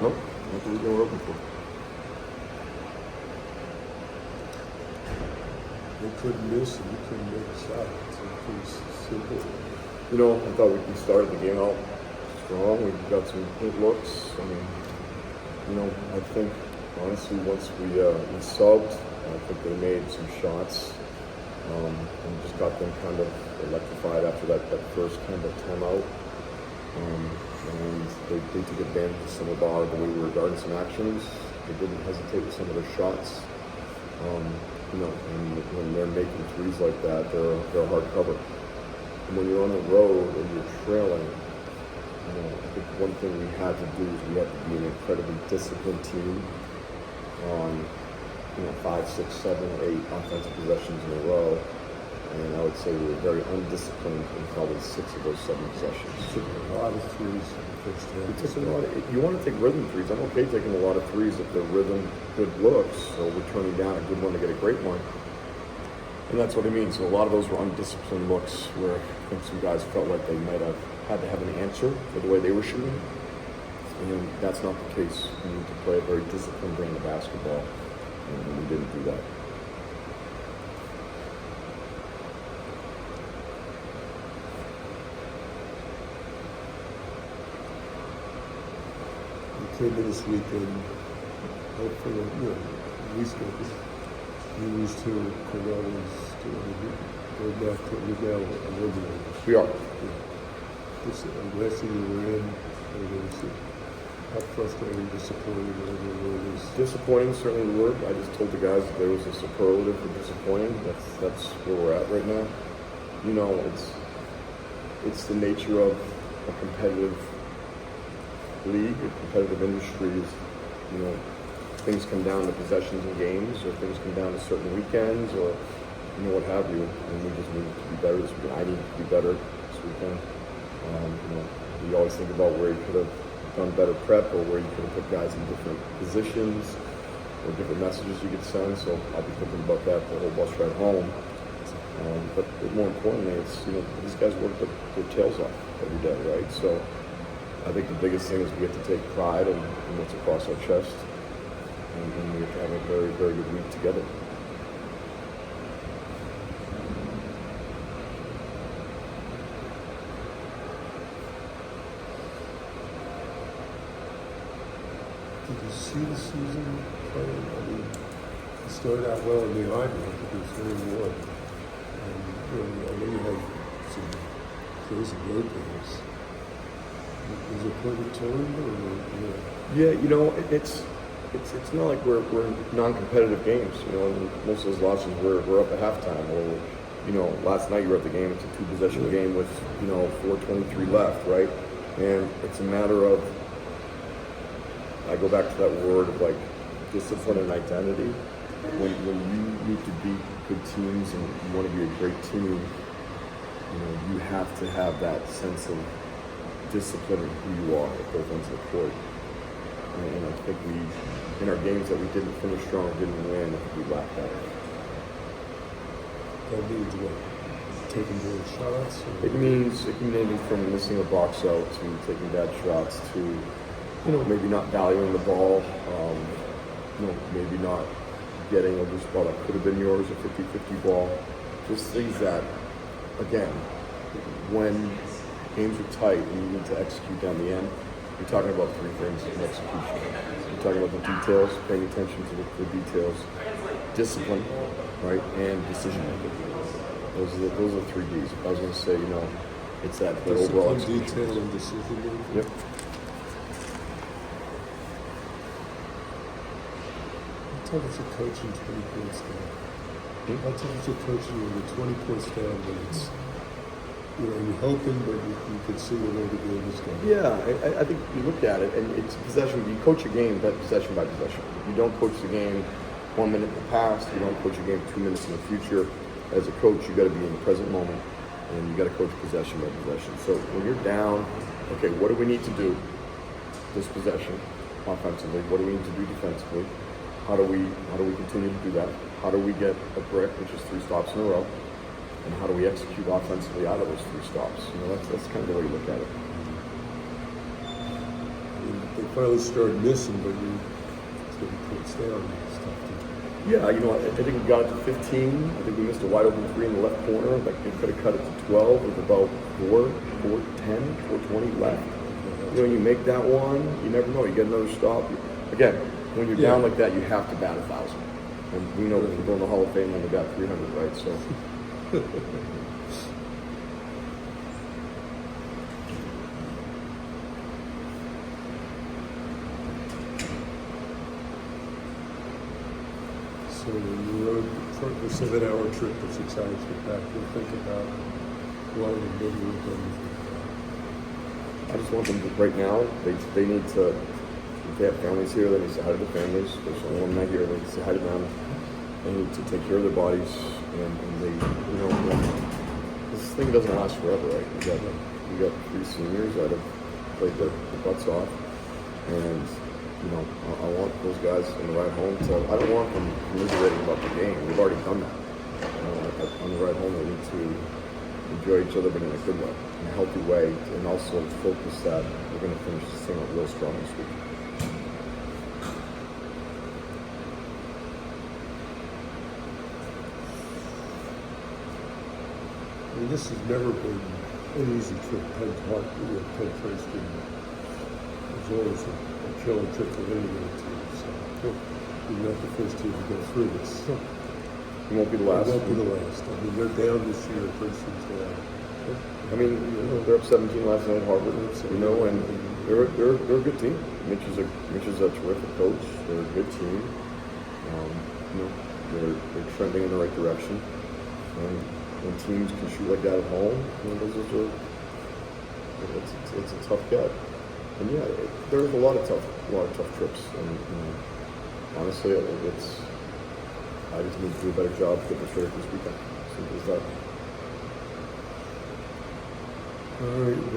No, not the weekend we're open for. They couldn't miss and you couldn't make a shot. It's pretty simple. You know, I thought we started the game out strong. We got some good looks. I mean, you know, I think honestly once we subbed, I think they made some shots and just got them kind of electrified after that first kind of timeout. And they took advantage of some of the way we were guarding some actions. They didn't hesitate with some of their shots. You know, and when they're making threes like that, they're a hard cover. And when you're on the road and you're trailing, you know, I think one thing we had to do is we had to be an incredibly disciplined team on, you know, 5, 6, 7, 8 offensive possessions in a row. And I would say we were very undisciplined in probably 6 of those 7 possessions. Took a lot of threes. We took a lot you want to take rhythm threes. I'm okay taking a lot of threes if they're rhythm, good looks. So we're turning down a good one to get a great one. And that's what I mean. So a lot of those were undisciplined looks where I think some guys felt like they might have had to have an answer for the way they were shooting. And that's not the case. We need to play a very disciplined brand of basketball. And we didn't do that. Came in this weekend, hopefully, you know, at least you lose to Cornell go back to Liddell and eliminate. We are. Yeah. Last year you were in, and it was how frustrating, disappointing, whatever it is. Disappointing, certainly the word. I just told the guys that there was a superlative for disappointing. That's where we're at right now. You know, it's the nature of a competitive league, a competitive industry is, you know, things come down to possessions in games, or things come down to certain weekends, or, you know, what have you. And we just need to be better this weekend. I need to be better this weekend. You know, you always think about where you could have done better prep, or where you could have put guys in different positions, or different messages you could send. So I'll be thinking about that the whole bus ride home. But more importantly, it's, you know, these guys work their tails off every day, right? So I think the biggest thing is we get to take pride in what's across our chest, and we have to have a very, very good week together. Did you see the season playing? I mean, it started out well in the Army. I think it was very warm. And, you know, I know you had some crazy road games. Is it point of turn, or? Yeah, you know, it's not like we're non-competitive games. You know, and most of those losses we're up at halftime. Or, you know, last night you were at the game. It's a 2-possession game with, you know, 4:23 left, right? And it's a matter of, I go back to that word of like discipline and identity. When you need to beat good teams and you want to be a great team, you know, you have to have that sense of discipline in who you are at both ends of the court. And I think in our games that we didn't finish strong, didn't win, I think we lacked that. That means what? Taking more shots? It can mean anything from missing a box out to taking bad shots to, you know, maybe not valuing the ball, you know, maybe not getting a loose ball that could have been yours, a 50-50 ball. Just things that, again, when games are tight and you need to execute down the end, you're talking about 3 things in execution. You're talking about the details, paying attention to the details, discipline, right, and decision making. Those are the 3 Ds. If I was going to say, you know, it's that overall execution. Detail and decision making. Yep. How tough is it coaching 20 points down? How tough is it coaching when you're 20 points down when it's, you know, you're hoping, but you can see where the game is going? Yeah, I think you look at it, and it's possession. You coach a game possession by possession. You don't coach the game 1 minute in the past. You don't coach a game 2 minutes in the future. As a coach, you got to be in the present moment, and you got to coach possession by possession. So when you're down, okay, what do we need to do this possession offensively? What do we need to do defensively? How do we continue to do that? How do we get a brick, which is 3 stops in a row? And how do we execute offensively out of those 3 stops? You know, that's kind of the way you look at it. I mean, they finally started missing, but you it's getting points down and stuff. Yeah, you know, I think we got it to 15. I think we missed a wide open three in the left corner. Like, you could have cut it to 12 with about 420 left. You know, you make that one, you never know. You get another stop. Again, when you're down like that, you have to bat 1,000. And we know that we're going to the Hall of Fame when we got 300, right? So. So when you rode the 7-hour trip, it's exciting to get back and think about what it would do. I just want them to, right now, they need to, if they have families here, they need to say hi to their families. There's only one night here, they need to say hi to them. They need to take care of their bodies, and they, you know, this thing doesn't last forever, right? We got 3 seniors that have played their butts off, and, you know, I want those guys on the ride home to, I don't want them commiserating about the game. We've already done that. On the ride home, they need to enjoy each other, but in a good way, in a healthy way, and also focus that we're going to finish this thing out real strong this week. I mean, this has never been an easy trip. Penn Princeton is always a killer trip for any of the teams. So you're not the first team to go through this. It won't be the last. It won't be the last. I mean, they're down this year. Princeton's down. I mean, you know, they're up 17 last night at Harvard, you know, and they're a good team. Mitch is a terrific coach. They're a good team. You know, they're trending in the right direction. And when teams can shoot like that at home, you know, it's a tough get. And yeah, there's a lot of tough trips. And you know, honestly, I just need to do a better job getting straight this weekend. Simple as that. All right.